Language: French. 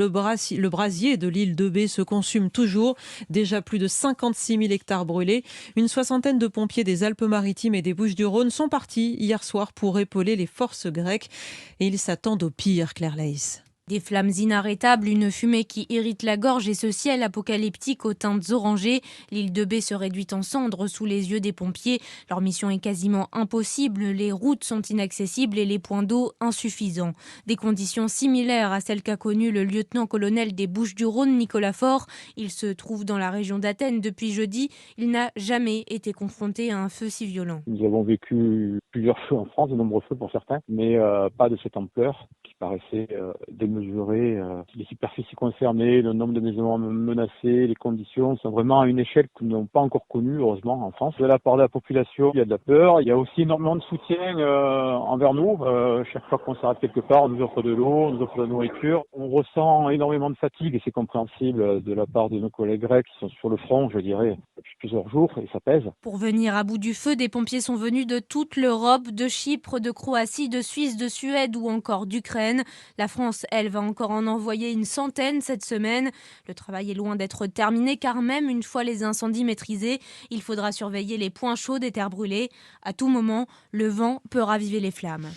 Le brasier de l'île de Bé se consume toujours. Déjà plus de 56 000 hectares brûlés. Une soixantaine de pompiers des Alpes-Maritimes et des Bouches-du-Rhône sont partis hier soir pour épauler les forces grecques. Et ils s'attendent au pire, Claire Leys. Des flammes inarrêtables, une fumée qui irrite la gorge et ce ciel apocalyptique aux teintes orangées. L'île de Bé se réduit en cendres sous les yeux des pompiers. Leur mission est quasiment impossible. Les routes sont inaccessibles et les points d'eau insuffisants. Des conditions similaires à celles qu'a connues le lieutenant-colonel des Bouches-du-Rhône, Nicolas Faure. Il se trouve dans la région d'Athènes depuis jeudi. Il n'a jamais été confronté à un feu si violent. Nous avons vécu plusieurs feux en France, de nombreux feux pour certains, mais pas de cette ampleur qui paraissait démesurée. Les superficies concernées, le nombre de maisons menacées, les conditions sont vraiment à une échelle que nous n'avons pas encore connue, heureusement, en France. De la part de la population, il y a de la peur. Il y a aussi énormément de soutien envers nous. Chaque fois qu'on s'arrête quelque part, on nous offre de l'eau, on nous offre de la nourriture. On ressent énormément de fatigue et c'est compréhensible de la part de nos collègues grecs qui sont sur le front, je dirais, depuis plusieurs jours et ça pèse. Pour venir à bout du feu, des pompiers sont venus de toute l'Europe, de Chypre, de Croatie, de Suisse, de Suède ou encore d'Ukraine. La France, elle, va encore en envoyer une centaine cette semaine. Le travail est loin d'être terminé car même une fois les incendies maîtrisés, il faudra surveiller les points chauds des terres brûlées. À tout moment, le vent peut raviver les flammes.